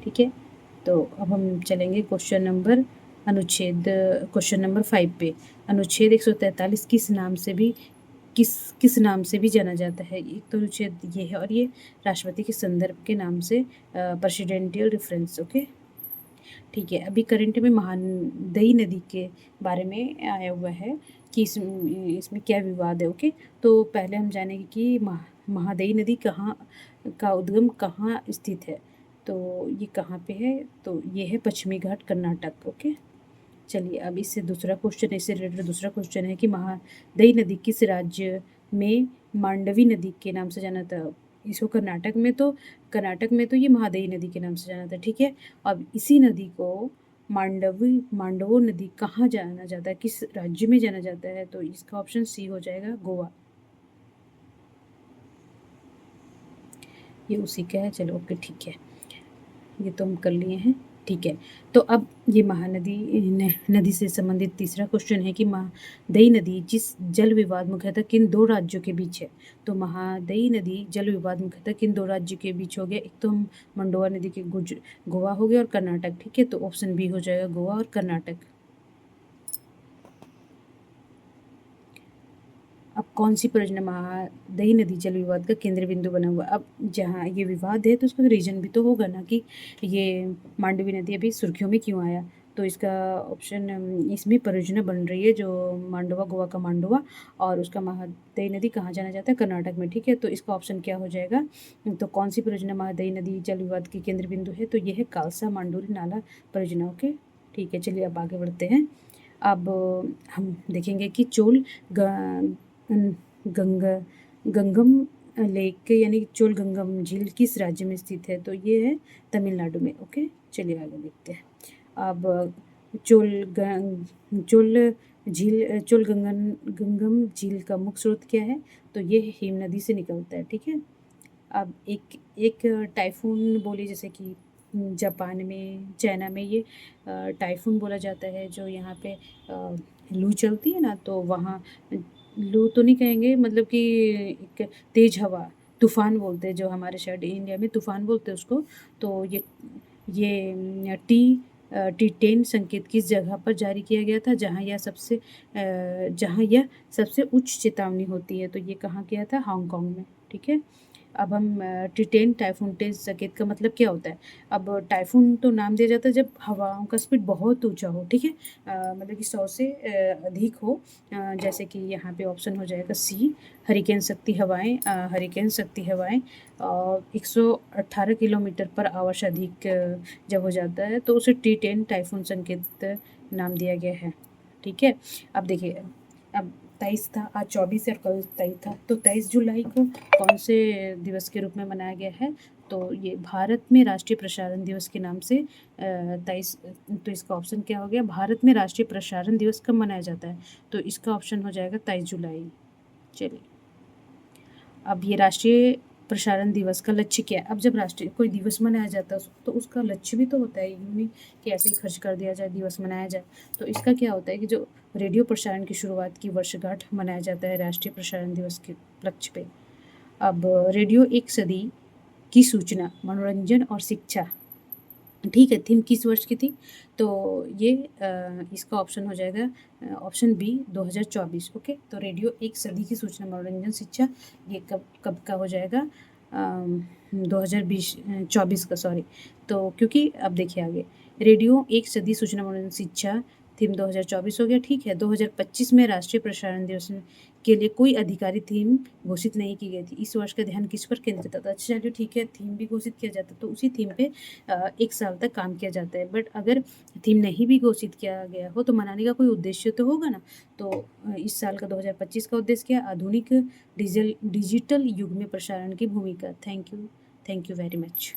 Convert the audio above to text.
ठीक है, तो अब हम चलेंगे क्वेश्चन नंबर 5 पे। अनुच्छेद 143 किस नाम से भी जाना जाता है? एक तो अनुच्छेद ये है, और ये राष्ट्रपति के संदर्भ के नाम से प्रेसिडेंटियल रेफरेंस। ओके, ठीक है। अभी करंट में महानदी नदी के बारे में आया हुआ है कि इसमें क्या विवाद है। ओके, तो पहले हम जानेंगे कि महादयी नदी कहाँ का उद्गम कहाँ स्थित है। तो ये कहाँ पे है? तो ये है पश्चिमी घाट, कर्नाटक। ओके, चलिए अब इससे दूसरा क्वेश्चन है, इससे रिलेटेड दूसरा क्वेश्चन है कि महादयी नदी किस राज्य में मांडवी नदी के नाम से जाना था? इसको कर्नाटक में तो ये महादयी नदी के नाम से जाना था। ठीक है, अब इसी नदी को मांडवो नदी कहाँ जाना जाता है, किस राज्य में जाना जाता है? तो इसका ऑप्शन सी हो जाएगा, गोवा। ये उसी का है। चलो ओके, ठीक है, ये तो हम कर लिए हैं। ठीक है, तो अब ये नदी से संबंधित तीसरा क्वेश्चन है कि महादयी नदी जिस जल विवाद मुख्यतः किन दो राज्यों के बीच है? तो महादयी नदी जल विवाद मुख्यतः किन दो राज्यों के बीच हो गया? एक तो हम मंडोवा नदी के गोवा हो गया और कर्नाटक। ठीक है, तो ऑप्शन बी हो जाएगा, गोवा और कर्नाटक। अब कौन सी परियोजना महादयी नदी जल विवाद का केंद्र बिंदु बना हुआ? अब जहाँ ये विवाद है तो उसका रीजन भी तो होगा ना कि ये मांडवी नदी अभी सुर्खियों में क्यों आया। तो इसका ऑप्शन इसमें परियोजना बन रही है जो मांडवा, गोवा का मांडवा, और उसका महादयी नदी कहाँ जाना जाता है? कर्नाटक में। ठीक है, तो इसका ऑप्शन क्या हो जाएगा? तो कौन सी परियोजना महादयी नदी जल विवाद की केंद्र बिंदु है? तो ये है कालसा मांडूरी नाला परियोजना। ओके, ठीक है, चलिए अब आगे बढ़ते हैं। अब हम देखेंगे कि गंगा गंगम लेक यानी चोल गंगम झील किस राज्य में स्थित है? तो ये है तमिलनाडु में। ओके, चलिए आगे देखते हैं। अब चोल गंगम झील का मुख्य स्रोत क्या है? तो ये हिम नदी से निकलता है। ठीक है, अब एक एक टाइफून बोली, जैसे कि जापान में, चाइना में ये टाइफून बोला जाता है, जो यहाँ पे लू चलती है ना, तो वहाँ लू तो नहीं कहेंगे, मतलब कि एक तेज हवा, तूफान बोलते हैं, जो हमारे शायद इंडिया में तूफान बोलते हैं उसको। तो ये टी 10 संकेत किस जगह पर जारी किया गया था, जहाँ यह सबसे उच्च चेतावनी होती है? तो ये कहाँ किया था? हांगकांग में। ठीक है, अब हम टी 10 टाइफून टेस्ट संकेत का मतलब क्या होता है? अब टाइफून तो नाम दिया जाता है जब हवाओं का स्पीड बहुत ऊंचा हो। ठीक है, मतलब कि 100 से अधिक हो, जैसे कि यहाँ पे ऑप्शन हो जाएगा सी, हरिकेन शक्ति हवाएं 118 किलोमीटर पर आवर से अधिक जब हो जाता है तो उसे टी 10 टाइफून संकेत नाम दिया गया है। ठीक है, अब देखिए, अब 23 था, आज 24 है और कल 23 था, तो 23 जुलाई को कौन से दिवस के रूप में मनाया गया है? तो ये भारत में राष्ट्रीय प्रसारण दिवस के नाम से 23। तो इसका ऑप्शन क्या हो गया? भारत में राष्ट्रीय प्रसारण दिवस कब मनाया जाता है? तो इसका ऑप्शन हो जाएगा 23 जुलाई। चलिए, अब ये राष्ट्रीय प्रसारण दिवस का लक्ष्य क्या है? अब जब राष्ट्रीय कोई दिवस मनाया जाता है तो उसका लक्ष्य भी तो होता है, यूँ नहीं कि ऐसे ही खर्च कर दिया जाए, दिवस मनाया जाए। तो इसका क्या होता है कि जो रेडियो प्रसारण की शुरुआत की वर्षगांठ मनाया जाता है राष्ट्रीय प्रसारण दिवस के लक्ष्य पे। अब रेडियो एक सदी की सूचना, मनोरंजन और शिक्षा, ठीक है, थीम किस वर्ष की थी? तो ये इसका ऑप्शन हो जाएगा ऑप्शन बी, 2024। ओके, तो रेडियो एक सदी की सूचना, मनोरंजन, शिक्षा, ये कब कब का हो जाएगा? 2024 का, सॉरी। तो क्योंकि अब देखिए आगे, रेडियो एक सदी सूचना, मनोरंजन, शिक्षा, थीम 2024 हो गया। ठीक है, 2025 में राष्ट्रीय प्रसारण दिवस के लिए कोई आधिकारिक थीम घोषित नहीं की गई थी। इस वर्ष का ध्यान किस पर केंद्रित था? अच्छा चलिए, ठीक है, थीम भी घोषित किया जाता तो उसी थीम पे 1 साल तक काम किया जाता है। बट अगर थीम नहीं भी घोषित किया गया हो तो मनाने का कोई उद्देश्य तो होगा ना। तो इस साल का 2025 का उद्देश्य क्या? आधुनिक डिजिटल युग में प्रसारण की भूमिका। Thank you very much.